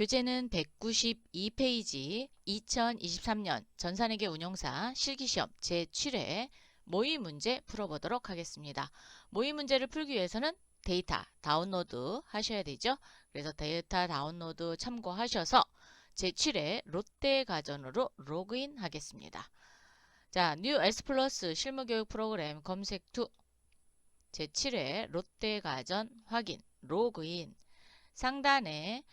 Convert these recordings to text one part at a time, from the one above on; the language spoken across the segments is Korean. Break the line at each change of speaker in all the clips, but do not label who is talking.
교재는 192페이지 2023년 전산회계 운용사 실기시험 제7회 모의 문제 풀어보도록 하겠습니다. 모의 문제를 풀기 위해서는 데이터 다운로드 하셔야 되죠. 그래서 데이터 다운로드 참고하셔서 제7회 롯데가전으로 로그인 하겠습니다. 자, 뉴 S 플러스 실무교육 프로그램 검색 투 제7회 롯데가전 확인 로그인 상단에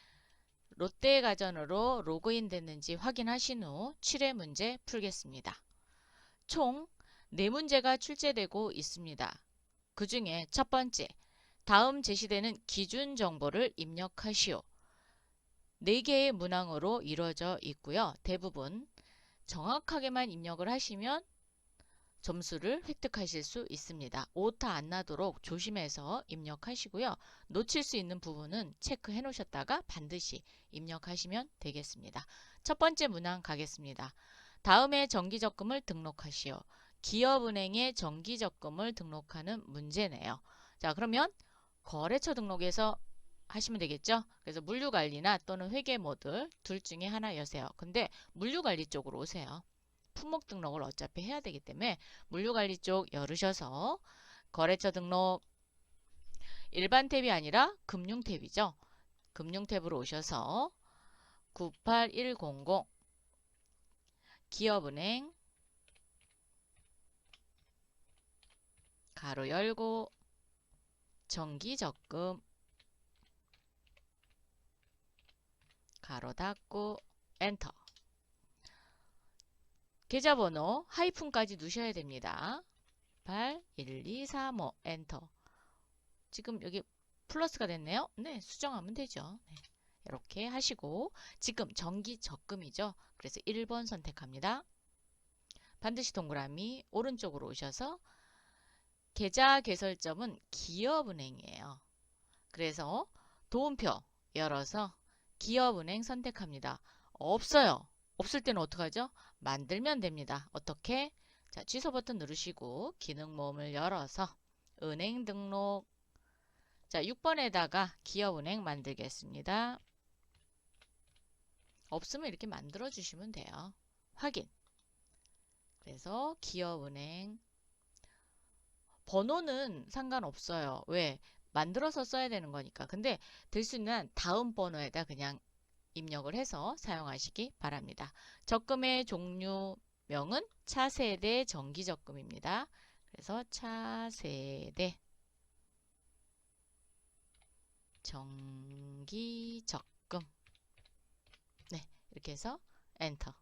롯데가전으로 로그인 됐는지 확인하신 후 7회 문제 풀겠습니다. 총 4문제가 출제되고 있습니다. 그 중에 첫 번째, 다음 제시되는 기준 정보를 입력하시오. 4개의 문항으로 이루어져 있고요. 대부분 정확하게만 입력을 하시면 점수를 획득하실 수 있습니다. 오타 안 나도록 조심해서 입력하시고요. 놓칠 수 있는 부분은 체크해 놓으셨다가 반드시 입력하시면 되겠습니다. 첫 번째 문항 가겠습니다. 다음에 정기적금을 등록하시오. 기업은행에 정기적금을 등록하는 문제네요. 자, 그러면 거래처 등록에서 하시면 되겠죠? 그래서 물류관리나 또는 회계모듈 둘 중에 하나 여세요. 근데 물류관리 쪽으로 오세요. 품목 등록을 어차피 해야 되기 때문에 물류관리 쪽 열으셔서 거래처 등록 일반 탭이 아니라 금융 탭이죠. 금융 탭으로 오셔서 98100 기업은행 가로 열고 정기적금 가로 닫고 엔터. 계좌번호 하이픈까지 넣으셔야 됩니다. 8, 1, 2, 3, 5 엔터. 지금 여기 플러스가 됐네요. 네, 수정하면 되죠. 네, 이렇게 하시고 지금 정기적금이죠. 그래서 1번 선택합니다. 반드시 동그라미 오른쪽으로 오셔서 계좌 개설점은 기업은행이에요. 그래서 도움표 열어서 기업은행 선택합니다. 없어요. 없을 때는 어떡하죠? 만들면 됩니다. 어떻게? 자, 취소 버튼 누르시고 기능 모음을 열어서 은행 등록. 자, 6번에다가 기업은행 만들겠습니다. 없으면 이렇게 만들어 주시면 돼요. 확인. 그래서 기업은행 번호는 상관없어요. 왜? 만들어서 써야 되는 거니까. 근데 될 수 있는 다음 번호에다 그냥 입력을 해서 사용하시기 바랍니다. 적금의 종류명은 차세대 정기적금입니다. 그래서 차세대 정기적금. 네, 이렇게 해서 엔터.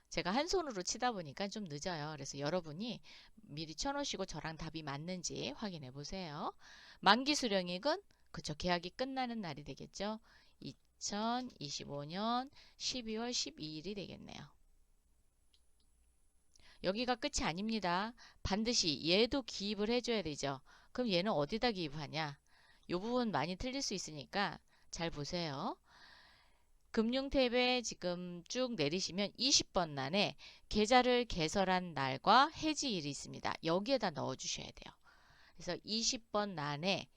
제가 한 손으로 치다 보니까 좀 늦어요. 그래서 여러분이 미리 쳐놓으시고 저랑 답이 맞는지 확인해 보세요. 만기 수령액은 그쵸, 계약이 끝나는 날이 되겠죠. 2025년 12월 12일이 되겠네요. 여기가 끝이 아닙니다. 반드시 얘도 기입을 해줘야 되죠. 그럼 얘는 어디다 기입하냐? 이 부분 많이 틀릴 수 있으니까 잘 보세요. 금융 탭에 지금 쭉 내리시면 20번란에 계좌를 개설한 날과 해지일이 있습니다. 여기에다 넣어 주셔야 돼요. 그래서 20번 란에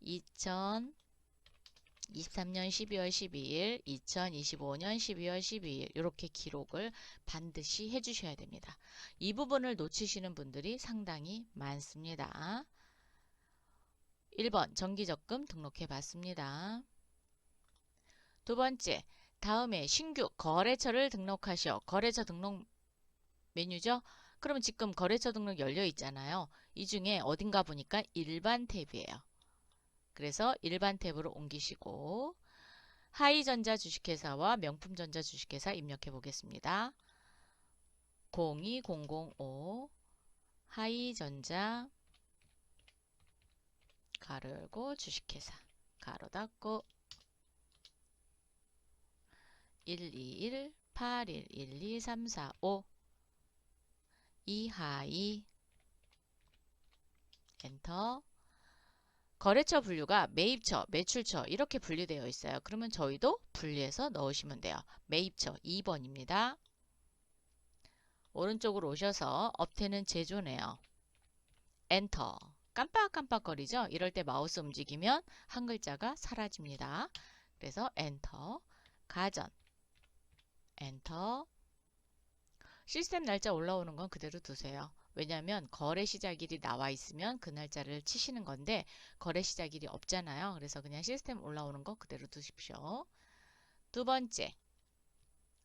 2023년 12월 12일, 2025년 12월 12일 이렇게 기록을 반드시 해주셔야 됩니다. 이 부분을 놓치시는 분들이 상당히 많습니다. 1번 정기적금 등록해 봤습니다. 두 번째, 다음에 신규 거래처를 등록하시오. 거래처 등록 메뉴죠? 그러면 지금 거래처 등록 열려 있잖아요. 이 중에 어딘가 보니까 일반 탭이에요. 그래서 일반 탭으로 옮기시고 하이전자 주식회사와 명품전자 주식회사 입력해 보겠습니다. 02005 하이전자 가로 열고 주식회사 가로 닫고 121 81 12 3 4 5 이하이 엔터. 거래처 분류가 매입처, 매출처 이렇게 분류되어 있어요. 그러면 저희도 분리해서 넣으시면 돼요. 매입처 2번입니다. 오른쪽으로 오셔서 업태는 제조네요. 엔터. 깜빡깜빡거리죠? 이럴 때 마우스 움직이면 한 글자가 사라집니다. 그래서 엔터. 가전, 엔터. 시스템 날짜 올라오는 건 그대로 두세요. 왜냐하면 거래 시작일이 나와 있으면 그 날짜를 치시는 건데 거래 시작일이 없잖아요. 그래서 그냥 시스템 올라오는 거 그대로 두십시오. 두 번째,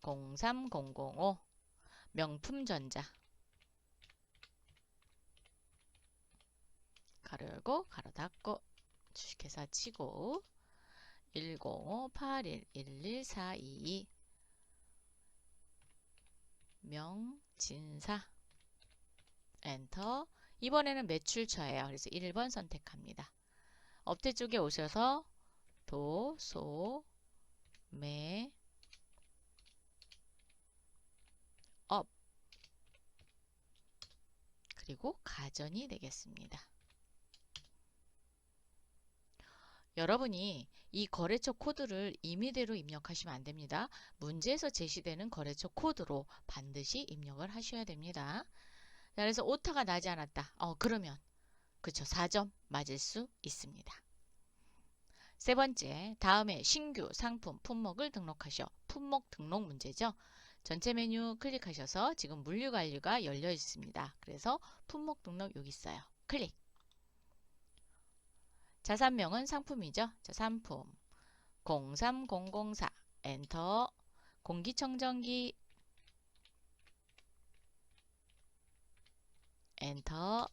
03005 명품전자. 가로 열고 가로 닫고 주식회사 치고 105811142 명진사 엔터. 이번에는 매출처예요. 그래서 1번 선택합니다. 업태 쪽에 오셔서 도, 소, 매, 업 그리고 가전이 되겠습니다. 여러분이 이 거래처 코드를 임의대로 입력하시면 안 됩니다. 문제에서 제시되는 거래처 코드로 반드시 입력을 하셔야 됩니다. 자, 그래서 오타가 나지 않았다. 그러면 그쵸, 4점 맞을 수 있습니다. 세 번째, 다음에 신규 상품 품목을 등록하셔. 품목 등록 문제죠. 전체 메뉴 클릭하셔서 지금 물류관리가 열려 있습니다. 그래서 품목 등록 여기 있어요. 클릭. 자산명은 상품이죠. 자, 상품 03004 엔터. 공기청정기 엔터.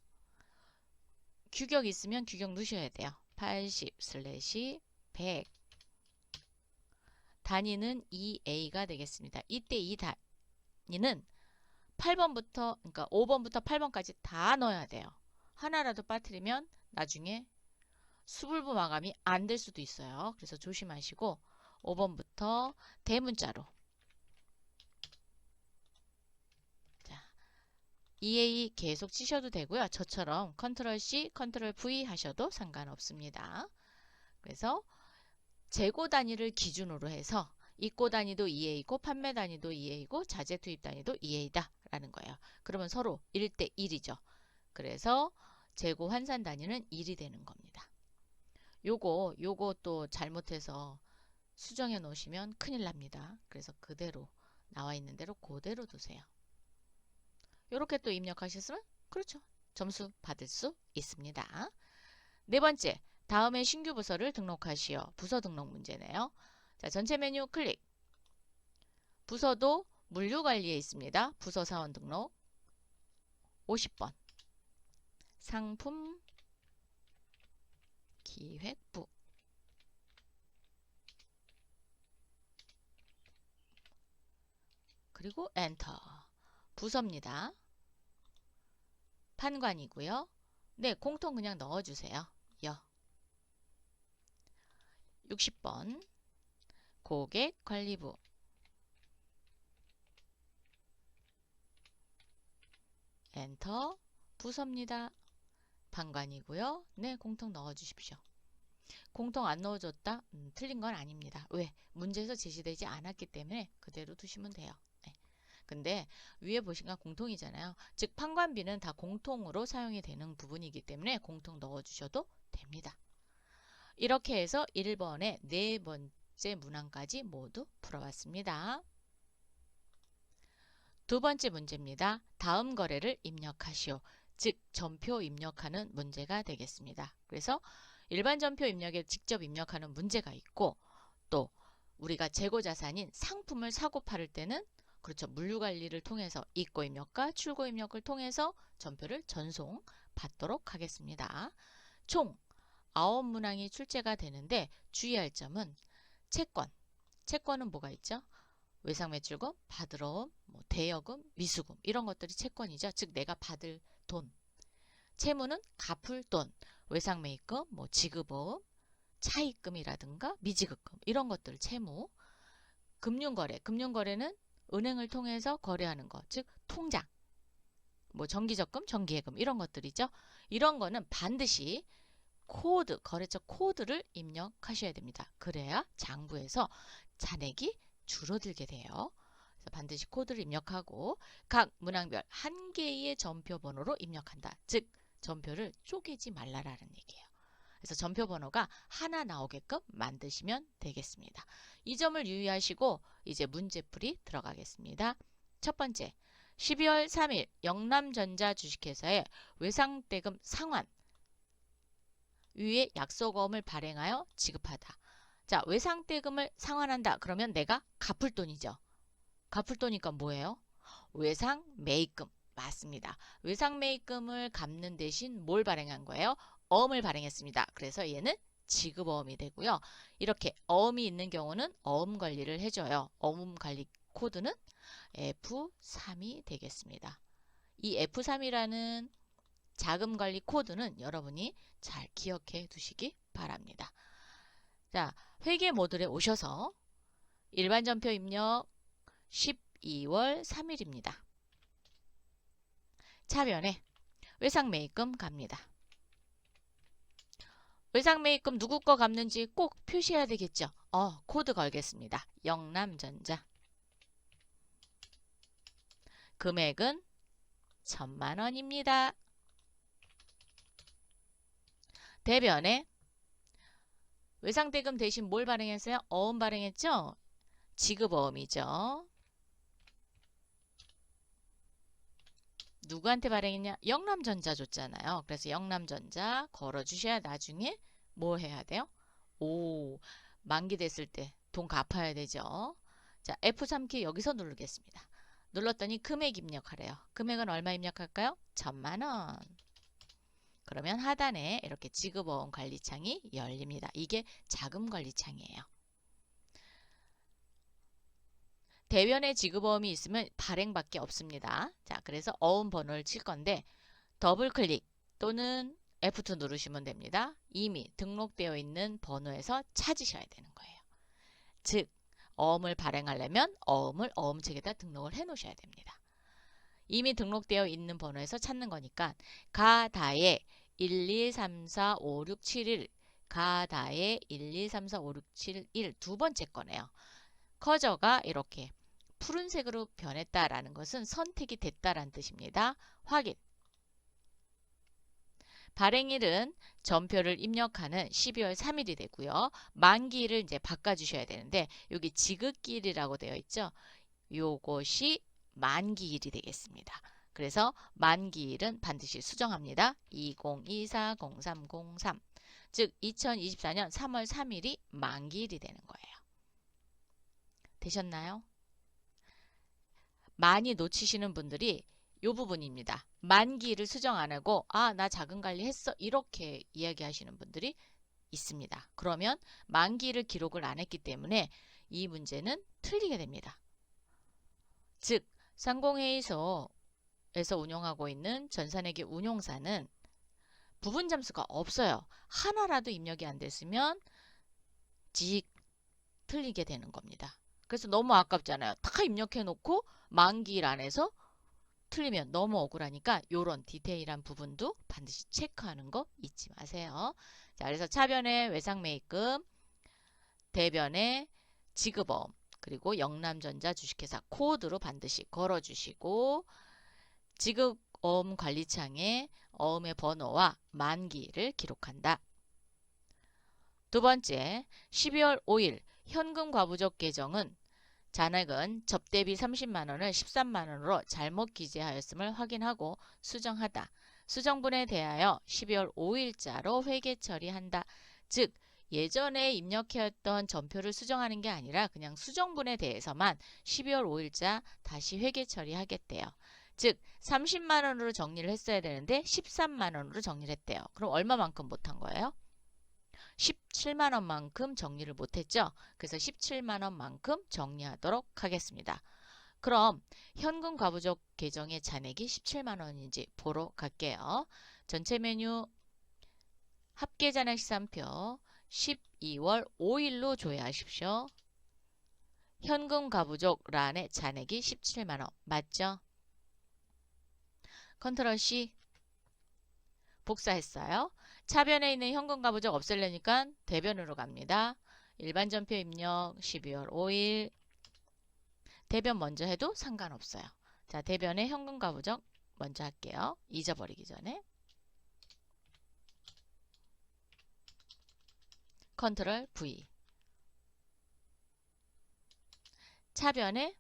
규격 있으면 규격 넣으셔야 돼요. 80/100 단위는 2A가 되겠습니다. 이때 이 단위는 8번부터 그러니까 5번부터 8번까지 다 넣어야 돼요. 하나라도 빠뜨리면 나중에 수불부 마감이 안 될 수도 있어요. 그래서 조심하시고 5번부터 대문자로 자, EA 계속 치셔도 되고요. 저처럼 컨트롤 C, 컨트롤 V 하셔도 상관없습니다. 그래서 재고 단위를 기준으로 해서 입고 단위도 EA고 판매 단위도 EA고 자재 투입 단위도 EA다 라는 거예요. 그러면 서로 1대 1이죠. 그래서 재고 환산 단위는 1이 되는 겁니다. 요거 또 잘못해서 수정해 놓으시면 큰일 납니다. 그래서 그대로 나와 있는 대로 그대로 두세요. 요렇게 또 입력하셨으면 그렇죠. 점수 받을 수 있습니다. 네 번째, 다음에 신규 부서를 등록하시오. 부서 등록 문제네요. 자, 전체 메뉴 클릭. 부서도 물류관리에 있습니다. 부서 사원 등록 50번. 상품 기획부 그리고 엔터. 부서입니다. 판관이고요. 네, 공통 그냥 넣어주세요. 60번 고객관리부 엔터. 부서입니다. 판관이고요. 네, 공통 넣어주십시오. 공통 안 넣어줬다? 틀린 건 아닙니다. 왜? 문제에서 제시되지 않았기 때문에 그대로 두시면 돼요. 네. 근데 위에 보시면 공통이잖아요. 즉 판관비는 다 공통으로 사용이 되는 부분이기 때문에 공통 넣어주셔도 됩니다. 이렇게 해서 1번의 네 번째 문항까지 모두 풀어봤습니다. 두 번째 문제입니다. 다음 거래를 입력하시오. 즉 전표 입력하는 문제가 되겠습니다. 그래서 일반 전표 입력에 직접 입력하는 문제가 있고 또 우리가 재고자산인 상품을 사고 팔을 때는 그렇죠. 물류관리를 통해서 입고 입력과 출고 입력을 통해서 전표를 전송 받도록 하겠습니다. 총 9문항이 출제가 되는데 주의할 점은 채권은 뭐가 있죠? 외상매출금, 받으러옴, 대여금, 미수금 이런 것들이 채권이죠. 즉 내가 받을 돈. 채무는 갚을 돈, 외상매입금, 지급보험, 차입금이라든가 미지급금 이런 것들 채무. 금융거래는 은행을 통해서 거래하는 것, 즉 통장, 정기적금, 정기예금 이런 것들이죠. 이런 거는 반드시 코드, 거래처 코드를 입력하셔야 됩니다. 그래야 장부에서 잔액이 줄어들게 돼요. 그래서 반드시 코드를 입력하고 각 문항별 한 개의 전표 번호로 입력한다. 즉 전표를 쪼개지 말라라는 얘기예요. 그래서 전표 번호가 하나 나오게끔 만드시면 되겠습니다. 이 점을 유의하시고 이제 문제풀이 들어가겠습니다. 첫 번째, 12월 3일 영남전자 주식회사의 외상대금 상환 위에 약속어음을 발행하여 지급하다. 자, 외상대금을 상환한다. 그러면 내가 갚을 돈이죠. 갚을 돈이니까 뭐예요? 외상매입금. 맞습니다. 외상매입금을 갚는 대신 뭘 발행한 거예요? 어음을 발행했습니다. 그래서 얘는 지급어음이 되고요. 이렇게 어음이 있는 경우는 어음 관리를 해줘요. 어음 관리 코드는 F3이 되겠습니다. 이 F3이라는 자금 관리 코드는 여러분이 잘 기억해 두시기 바랍니다. 자, 회계 모듈에 오셔서 일반 전표 입력 12월 3일입니다. 차변에 외상매입금 갑니다. 외상매입금 누구 거 갚는지 꼭 표시해야 되겠죠. 코드 걸겠습니다. 영남전자. 금액은 1000만원입니다. 대변에 외상대금 대신 뭘 발행했어요? 어음 발행했죠? 지급어음이죠. 누구한테 발행했냐? 영남전자 줬잖아요. 그래서 영남전자 걸어주셔야 나중에 뭐 해야 돼요? 만기 됐을 때 돈 갚아야 되죠. 자, F3키 여기서 누르겠습니다. 눌렀더니 금액 입력하래요. 금액은 얼마 입력할까요? 1000만원. 그러면 하단에 이렇게 지급어음 관리창이 열립니다. 이게 자금관리창이에요. 대변에 지급어음이 있으면 발행밖에 없습니다. 자, 그래서 어음 번호를 칠 건데 더블 클릭 또는 F2 누르시면 됩니다. 이미 등록되어 있는 번호에서 찾으셔야 되는 거예요. 즉, 어음을 발행하려면 어음을 어음책에다 등록을 해 놓으셔야 됩니다. 이미 등록되어 있는 번호에서 찾는 거니까 가다에 1234567 가다에 1234567 두 번째 거네요. 커저가 이렇게 푸른색으로 변했다라는 것은 선택이 됐다라는 뜻입니다. 확인. 발행일은 전표를 입력하는 12월 3일이 되고요. 만기일을 이제 바꿔주셔야 되는데 여기 지급기일이라고 되어 있죠. 요것이 만기일이 되겠습니다. 그래서 만기일은 반드시 수정합니다. 2024-0303 즉 2024년 3월 3일이 만기일이 되는 거예요. 되셨나요? 많이 놓치시는 분들이 이 부분입니다. 만기일을 수정 안 하고 나 자금관리 했어 이렇게 이야기하시는 분들이 있습니다. 그러면 만기일을 기록을 안 했기 때문에 이 문제는 틀리게 됩니다. 즉 상공회의소에서 운영하고 있는 전산회계 운용사는 부분 잠수가 없어요. 하나라도 입력이 안 됐으면 틀리게 되는 겁니다. 그래서 너무 아깝잖아요. 다 입력해 놓고 만기일 안에서 틀리면 너무 억울하니까 이런 디테일한 부분도 반드시 체크하는 거 잊지 마세요. 자, 그래서 차변에 외상매입금, 대변에 지급어음, 그리고 영남전자 주식회사 코드로 반드시 걸어주시고 지급어음 관리창에 어음의 번호와 만기를 기록한다. 두 번째, 12월 5일 현금 과부족 계정은 잔액은 접대비 30만원을 13만원으로 잘못 기재하였음을 확인하고 수정하다. 수정분에 대하여 12월 5일자로 회계 처리한다. 즉 예전에 입력해왔던 전표를 수정하는 게 아니라 그냥 수정분에 대해서만 12월 5일자 다시 회계 처리하겠대요. 즉 30만원으로 정리를 했어야 되는데 13만원으로 정리를 했대요. 그럼 얼마만큼 못한 거예요? 17만원만큼 정리를 못했죠. 그래서 17만원만큼 정리하도록 하겠습니다. 그럼 현금 과부족 계정의 잔액이 17만원인지 보러 갈게요. 전체 메뉴 합계잔액 시산표 12월 5일로 조회하십시오. 현금 과부족 란의 잔액이 17만원 맞죠? 컨트롤 C 복사했어요. 차변에 있는 현금 과부족 없애려니까 대변으로 갑니다. 일반 전표 입력 12월 5일 대변 먼저 해도 상관없어요. 자, 대변에 현금 과부족 먼저 할게요. 잊어버리기 전에. 컨트롤 V. 차변에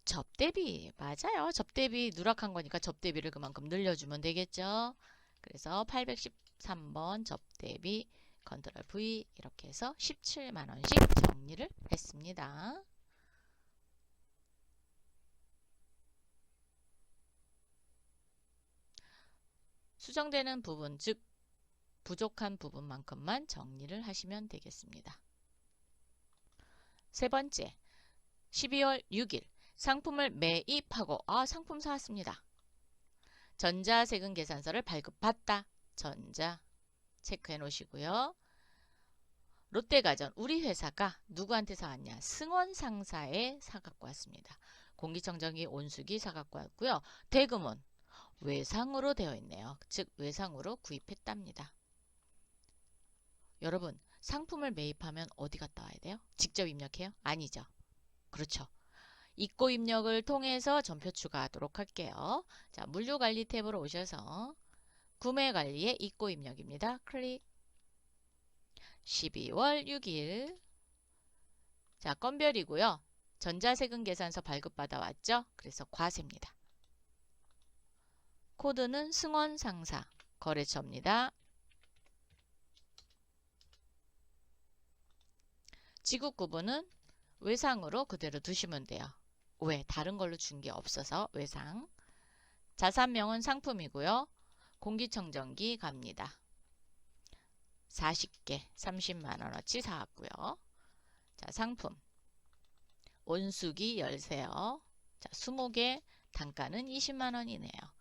접대비. 맞아요. 접대비 누락한 거니까 접대비를 그만큼 늘려주면 되겠죠. 그래서 813번 접대비 컨트롤 V 이렇게 해서 17만원씩 정리를 했습니다. 수정되는 부분, 즉 부족한 부분만큼만 정리를 하시면 되겠습니다. 세 번째, 12월 6일 상품을 매입하고 상품 사왔습니다. 전자세금 계산서를 발급받다. 전자 체크해 놓으시고요. 롯데가전 우리 회사가 누구한테 사왔냐? 승원 상사에 사갖고 왔습니다. 공기청정기 온수기 사갖고 왔고요. 대금은 외상으로 되어 있네요. 즉 외상으로 구입했답니다. 여러분 상품을 매입하면 어디 갔다 와야 돼요? 직접 입력해요? 아니죠. 그렇죠. 입고 입력을 통해서 전표 추가하도록 할게요. 자, 물류관리 탭으로 오셔서 구매관리의 입고 입력입니다. 클릭. 12월 6일. 자, 건별이고요. 전자세금 계산서 발급받아 왔죠? 그래서 과세입니다. 코드는 승원 상사 거래처입니다. 지급 구분은 외상으로 그대로 두시면 돼요. 왜? 다른 걸로 준 게 없어서 외상. 자산명은 상품이고요. 공기청정기 갑니다. 40개 30만원어치 사왔고요. 자, 상품 온수기 열세요. 자, 20개 단가는 20만원이네요.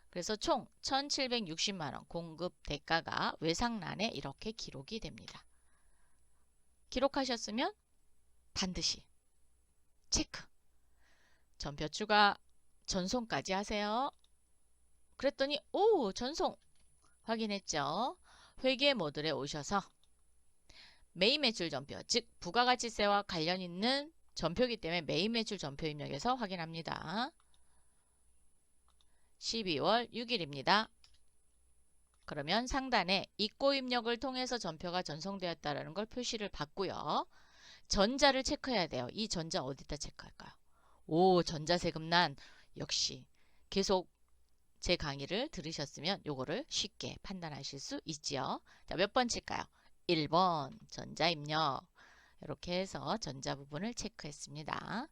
그래서 총 1760만원 공급 대가가 외상란에 이렇게 기록이 됩니다. 기록하셨으면 반드시 체크. 전표 추가 전송까지 하세요. 그랬더니 전송 확인했죠. 회계 모듈에 오셔서 매입 매출 전표, 즉 부가가치세와 관련 있는 전표이기 때문에 매입 매출 전표 입력에서 확인합니다. 12월 6일입니다. 그러면 상단에 입고 입력을 통해서 전표가 전송되었다는 걸 표시를 받고요. 전자를 체크해야 돼요. 이 전자 어디다 체크할까요? 전자세금란. 역시 계속 제 강의를 들으셨으면 요거를 쉽게 판단하실 수 있지요. 자, 몇 번째일까요? 1번 전자입력. 이렇게 해서 전자 부분을 체크했습니다.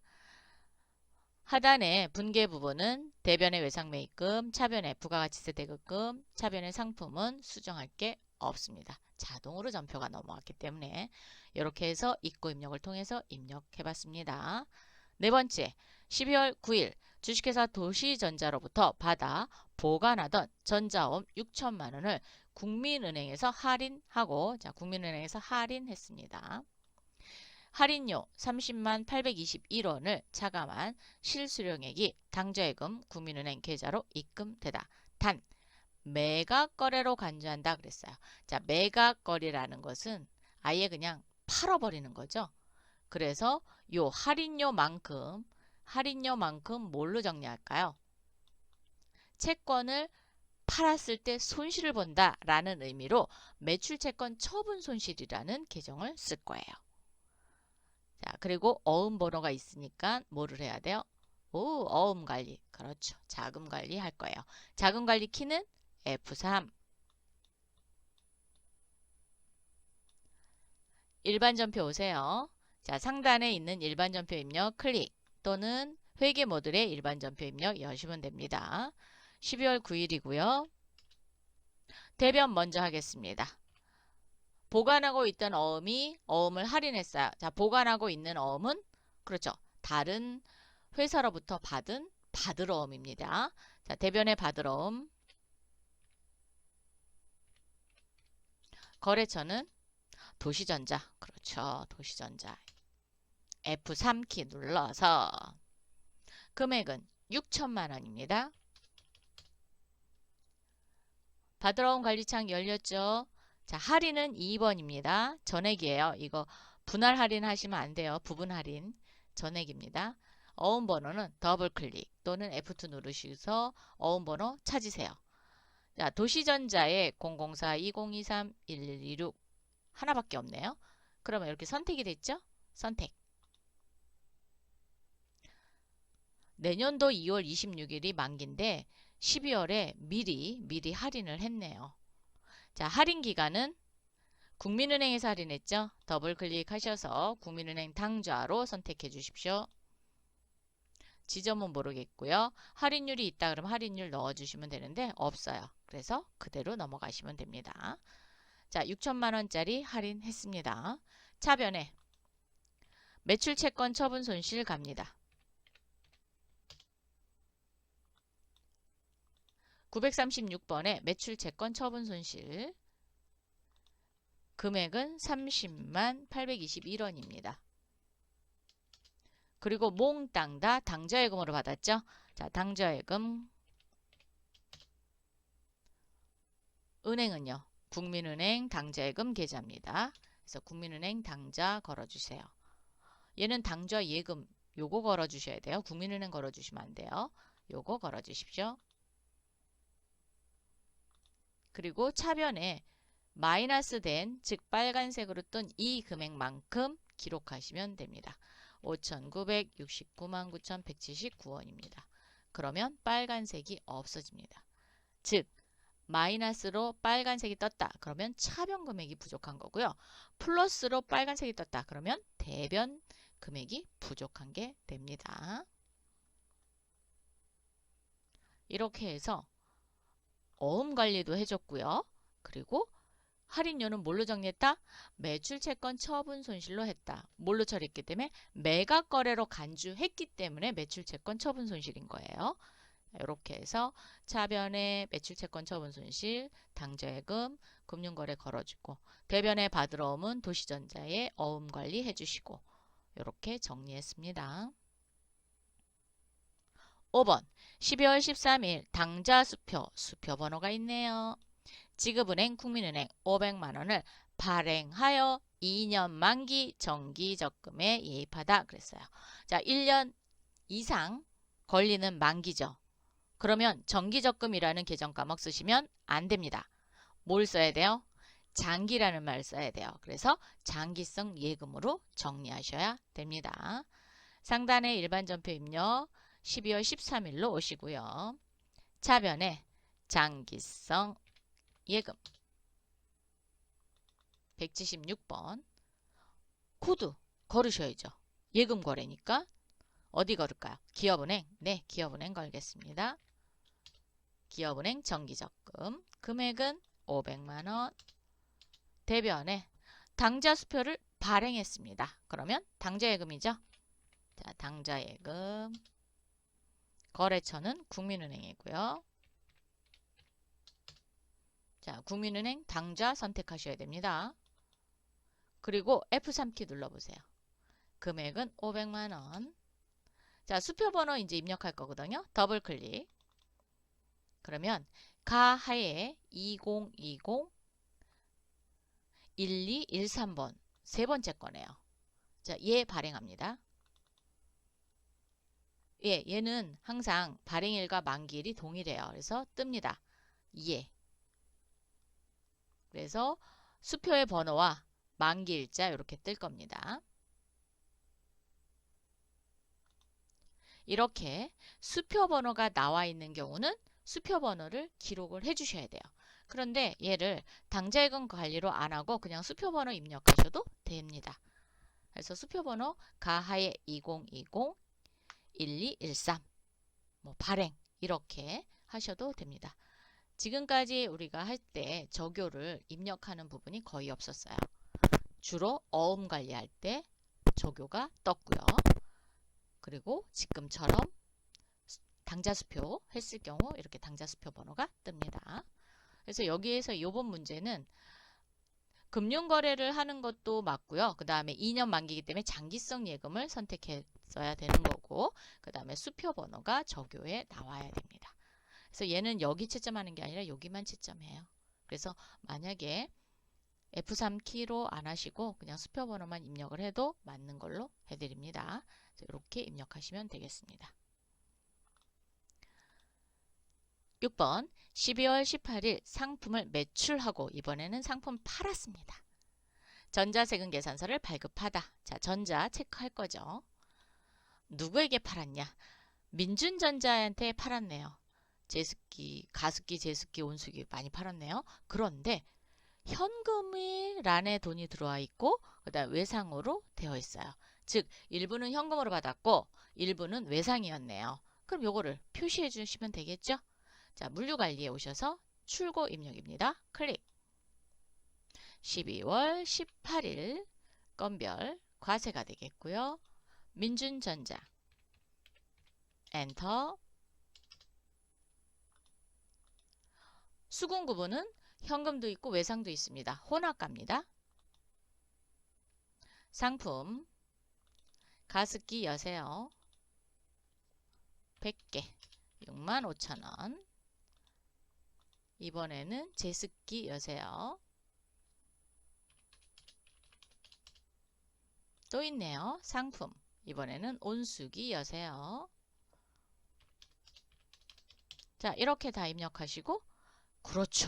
하단의 분계 부분은 대변의 외상매입금, 차변의 부가가치세 대급금, 차변의 상품은 수정할 게 없습니다. 자동으로 전표가 넘어왔기 때문에 이렇게 해서 입고 입력을 통해서 입력해봤습니다. 네 번째, 12월 9일 주식회사 도시전자로부터 받아 보관하던 전자음 6천만 원을 국민은행에서 할인하고, 자, 국민은행에서 할인했습니다. 할인료 30만 821원을 차감한 실수령액이 당좌예금 국민은행 계좌로 입금되다. 단 매각거래로 간주한다 그랬어요. 자, 매각거래라는 것은 아예 그냥 팔아버리는 거죠. 그래서 요 할인료만큼 뭘로 정리할까요? 채권을 팔았을 때 손실을 본다 라는 의미로 매출채권 처분 손실이라는 계정을 쓸 거예요. 자, 그리고 어음 번호가 있으니까 뭐를 해야 돼요? 어음 관리. 그렇죠. 자금 관리 할 거예요. 자금 관리 키는 F3. 일반 전표 오세요. 자, 상단에 있는 일반 전표 입력 클릭 또는 회계 모듈의 일반 전표 입력 여시면 됩니다. 12월 9일이고요. 대변 먼저 하겠습니다. 보관하고 있던 어음을 할인했어요. 자, 보관하고 있는 어음은 그렇죠. 다른 회사로부터 받을 어음입니다. 자, 대변의 받을 어음. 거래처는 도시전자. 그렇죠. 도시전자. F3키 눌러서 금액은 6천만 원입니다. 받을 어음 관리창 열렸죠. 자, 할인은 2번입니다. 전액이에요. 이거 분할 할인 하시면 안 돼요. 부분 할인. 전액입니다. 어음 번호는 더블 클릭 또는 F2 누르셔서 어음 번호 찾으세요. 자, 도시전자에 004-2023-1126 하나밖에 없네요. 그러면 이렇게 선택이 됐죠? 선택. 내년도 2월 26일이 만기인데 12월에 미리 할인을 했네요. 자, 할인 기간은 국민은행에서 할인했죠? 더블 클릭하셔서 국민은행 당좌로 선택해 주십시오. 지점은 모르겠고요. 할인율이 있다 그러면 할인율 넣어주시면 되는데 없어요. 그래서 그대로 넘어가시면 됩니다. 자, 6천만 원짜리 할인했습니다. 차변에 매출 채권 처분 손실 갑니다. 936번에 매출 채권 처분 손실 금액은 30만 821원입니다. 그리고 몽땅 다 당좌예금으로 받았죠. 자, 당좌예금 은행은요. 국민은행 당좌예금 계좌입니다. 그래서 국민은행 당좌 걸어주세요. 얘는 당좌예금 요거 걸어주셔야 돼요. 국민은행 걸어주시면 안 돼요. 요거 걸어주십시오. 그리고 차변에 마이너스 된, 즉 빨간색으로 뜬 이 금액만큼 기록하시면 됩니다. 5,969만 9,179원입니다. 그러면 빨간색이 없어집니다. 즉 마이너스로 빨간색이 떴다. 그러면 차변 금액이 부족한 거고요. 플러스로 빨간색이 떴다. 그러면 대변 금액이 부족한 게 됩니다. 이렇게 해서 어음 관리도 해줬고요. 그리고 할인료는 뭘로 정리했다? 매출채권 처분 손실로 했다. 뭘로 처리했기 때문에 매각 거래로 간주했기 때문에 매출채권 처분 손실인 거예요. 이렇게 해서 차변에 매출채권 처분 손실, 당좌예금, 금융거래 걸어주고 대변에 받으러 오면 도시전자에 어음관리 해주시고 이렇게 정리했습니다. 5번 12월 13일 당좌 수표 번호가 있네요. 지급은행 국민은행 500만원을 발행하여 2년 만기 정기적금에 예입하다 그랬어요. 자, 1년 이상 걸리는 만기죠. 그러면 정기적금이라는 계정 과목 쓰시면 안 됩니다. 뭘 써야 돼요? 장기라는 말 써야 돼요. 그래서 장기성 예금으로 정리하셔야 됩니다. 상단에 일반 전표 입력 12월 13일로 오시고요. 차변에 장기성 예금 176번 코드 걸으셔야죠. 예금 거래니까 어디 걸을까요? 기업은행. 네, 기업은행 걸겠습니다. 기업은행 정기적금 금액은 500만원 대변에 당좌수표를 발행했습니다. 그러면 당좌예금이죠. 자, 당좌예금 거래처는 국민은행이고요. 자, 국민은행 당좌 선택하셔야 됩니다. 그리고 F3키 눌러보세요. 금액은 500만원. 자, 수표번호 이제 입력할 거거든요. 더블 클릭. 그러면 가하에 2020 1213번 세 번째 거네요. 자, 얘 발행합니다. 예, 얘는 항상 발행일과 만기일이 동일해요. 그래서 뜹니다. 예. 그래서 수표의 번호와 만기일자 이렇게 뜰 겁니다. 이렇게 수표 번호가 나와 있는 경우는 수표 번호를 기록을 해 주셔야 돼요. 그런데 얘를 당좌예금 관리로 안 하고 그냥 수표 번호 입력하셔도 됩니다. 그래서 수표 번호 가하에 2020 1213 뭐 발행 이렇게 하셔도 됩니다. 지금까지 우리가 할 때 조교를 입력하는 부분이 거의 없었어요. 주로 어음 관리할 때 조교가 떴고요. 그리고 지금처럼 당좌수표 했을 경우 이렇게 당좌수표 번호가 뜹니다. 그래서 여기에서 이번 문제는 금융거래를 하는 것도 맞고요. 그 다음에 2년 만기이기 때문에 장기성 예금을 선택했어야 되는 거고 그 다음에 수표 번호가 조교에 나와야 됩니다. 그래서 얘는 여기 채점하는 게 아니라 여기만 채점해요. 그래서 만약에 F3키로 안 하시고 그냥 수표 번호만 입력을 해도 맞는 걸로 해드립니다. 이렇게 입력하시면 되겠습니다. 6번 12월 18일 상품을 매출하고 이번에는 상품 팔았습니다. 전자세금 계산서를 발급하다. 자, 전자 체크할 거죠. 누구에게 팔았냐? 민준전자한테 팔았네요. 제습기, 가습기, 제습기, 온수기 많이 팔았네요. 그런데 현금이 란에 돈이 들어와 있고 그다음 외상으로 되어 있어요. 즉 일부는 현금으로 받았고 일부는 외상이었네요. 그럼 요거를 표시해 주시면 되겠죠? 자, 물류관리에 오셔서 출고 입력입니다. 클릭. 12월 18일 건별 과세가 되겠고요. 민준전자 엔터. 수군구분은 현금도 있고 외상도 있습니다. 혼합가입니다. 상품 가습기 여세요. 100개 65,000원. 이번에는 제습기 여세요. 또 있네요. 상품 이번에는 온수기 여세요. 자, 이렇게 다 입력하시고 그렇죠.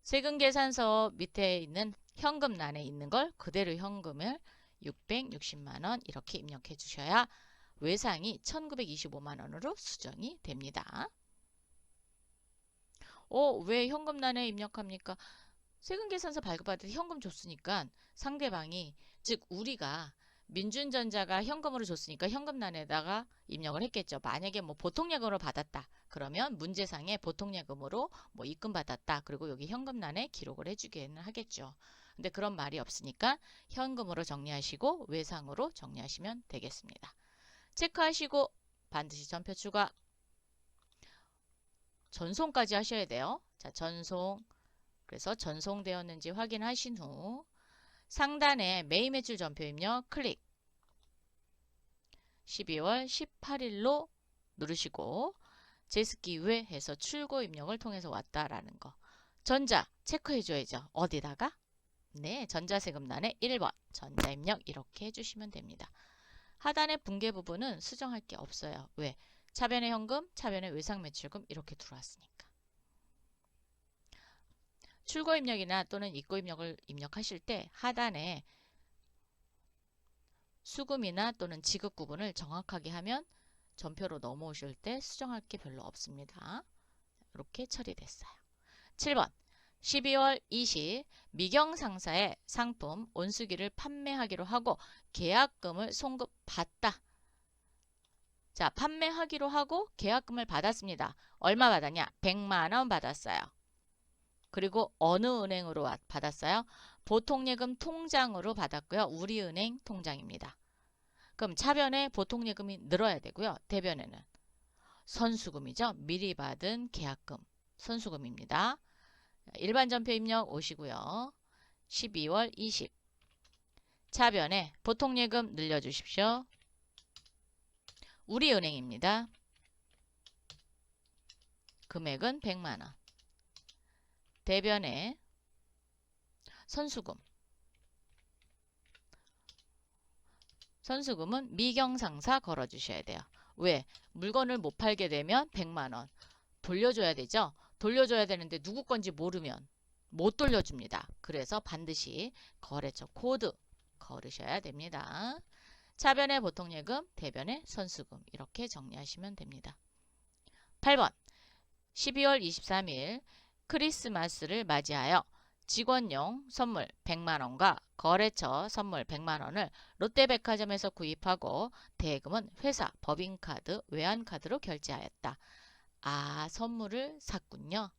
세금계산서 밑에 있는 현금란에 있는 걸 그대로 현금을 660만원 이렇게 입력해 주셔야 외상이 1925만원으로 수정이 됩니다. 왜 현금란에 입력합니까? 세금계산서 발급받을 때 현금 줬으니까 상대방이 즉 우리가 민준전자가 현금으로 줬으니까 현금란에다가 입력을 했겠죠. 만약에 뭐 보통예금으로 받았다. 그러면 문제상에 보통예금으로 뭐 입금받았다. 그리고 여기 현금란에 기록을 해주기는 하겠죠. 근데 그런 말이 없으니까 현금으로 정리하시고 외상으로 정리하시면 되겠습니다. 체크하시고 반드시 전표 추가. 전송까지 하셔야 돼요. 자, 전송. 그래서 전송되었는지 확인하신 후 상단에 매일 매출 전표 입력 클릭. 12월 18일로 누르시고 제습기 외 해서 출고 입력을 통해서 왔다라는 거. 전자 체크해 줘야죠. 어디다가? 네, 전자세금란에 1번 전자 입력 이렇게 해주시면 됩니다. 하단의 분계 부분은 수정할 게 없어요. 왜? 차변의 현금, 차변의 외상매출금 이렇게 들어왔으니까. 출고 입력이나 또는 입고 입력을 입력하실 때 하단에 수금이나 또는 지급 구분을 정확하게 하면 전표로 넘어오실 때 수정할 게 별로 없습니다. 이렇게 처리됐어요. 7번 12월 20 미경 상사의 상품 온수기를 판매하기로 하고 계약금을 송금받다. 자, 판매하기로 하고 계약금을 받았습니다. 얼마 받았냐? 100만원 받았어요. 그리고 어느 은행으로 받았어요? 보통예금 통장으로 받았고요. 우리은행 통장입니다. 그럼 차변에 보통예금이 늘어야 되고요. 대변에는 선수금이죠. 미리 받은 계약금 선수금입니다. 일반 전표 입력 오시고요. 12월 20 차변에 보통예금 늘려주십시오. 우리은행입니다. 금액은 100만원. 대변에 선수금. 선수금은 미경상사 걸어주셔야 돼요. 왜? 물건을 못 팔게 되면 100만원 돌려줘야 되죠. 돌려줘야 되는데 누구 건지 모르면 못 돌려줍니다. 그래서 반드시 거래처 코드 걸으셔야 됩니다. 차변의 보통예금, 대변의 선수금 이렇게 정리하시면 됩니다. 8번 12월 23일 크리스마스를 맞이하여 직원용 선물 100만원과 거래처 선물 100만원을 롯데백화점에서 구입하고 대금은 회사 법인카드, 외환카드로 결제하였다. 아, 선물을 샀군요.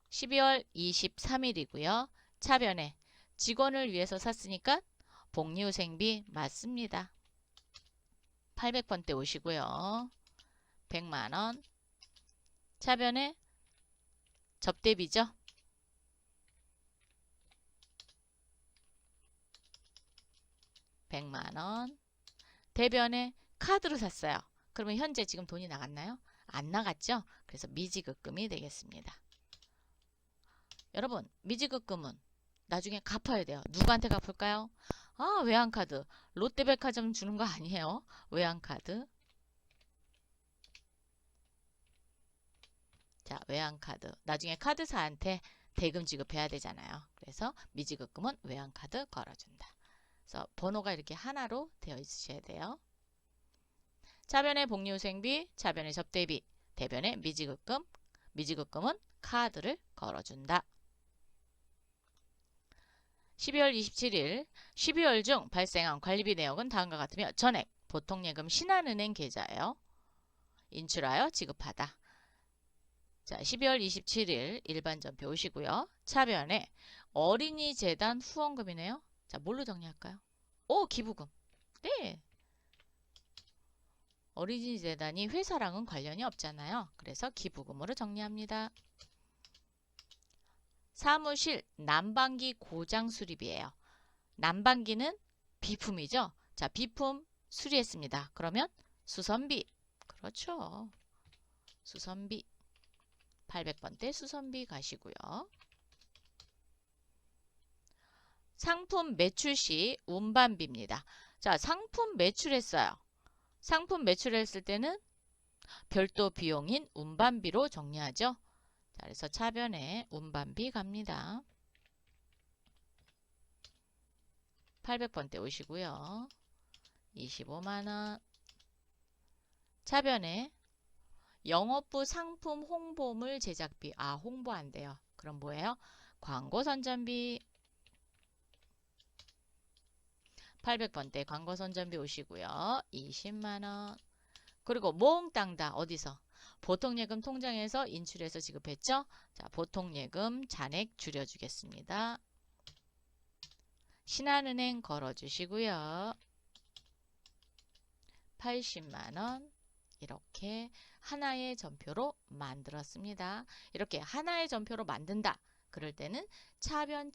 12월 23일이고요. 차변에 직원을 위해서 샀으니까 복리후생비 맞습니다. 800번대 오시고요. 100만원. 차변에 접대비죠. 100만원. 대변에 카드로 샀어요. 그러면 현재 지금 돈이 나갔나요? 안 나갔죠? 그래서 미지급금이 되겠습니다. 여러분, 미지급금은 나중에 갚아야 돼요. 누구한테 갚을까요? 아, 외환카드. 롯데백화점 주는 거 아니에요. 외환카드. 자, 외환카드. 나중에 카드사한테 대금 지급해야 되잖아요. 그래서 미지급금은 외환카드 걸어준다. 그래서 번호가 이렇게 하나로 되어 있으셔야 돼요. 차변의 복리후생비, 차변의 접대비, 대변의 미지급금, 미지급금은 카드를 걸어준다. 12월 27일 12월 중 발생한 관리비 내역은 다음과 같으며 전액 보통예금 신한은행 계좌예요. 인출하여 지급하다. 자, 12월 27일 일반 전표 오시고요. 차변에 어린이재단 후원금이네요. 자, 뭘로 정리할까요? 오, 기부금. 네. 어린이재단이 회사랑은 관련이 없잖아요. 그래서 기부금으로 정리합니다. 사무실 난방기 고장 수리비예요. 난방기는 비품이죠. 자, 비품 수리했습니다. 그러면 수선비. 그렇죠. 수선비. 800번대 수선비 가시고요. 상품 매출 시 운반비입니다. 자, 상품 매출했어요. 상품 매출했을 때는 별도 비용인 운반비로 정리하죠. 자, 그래서 차변에 운반비 갑니다. 800번대 오시고요. 25만원. 차변에 영업부 상품 홍보물 제작비. 아, 홍보 안 돼요. 그럼 뭐예요? 광고 선전비. 800번대 광고 선전비 오시고요. 20만원. 그리고 몽땅 다 어디서? 보통예금 통장에서 인출해서 지급했죠? 자, 보통예금 잔액 줄여주겠습니다. 신한은행 걸어주시고요. 80만원. 이렇게 하나의 전표로 만들었습니다. 이렇게 하나의 전표로 만든다. 그럴 때는 차변,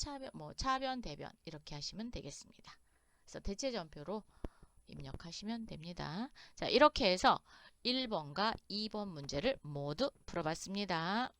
대변 이렇게 하시면 되겠습니다. 그래서 대체 전표로 입력하시면 됩니다. 자, 이렇게 해서 1번과 2번 문제를 모두 풀어봤습니다.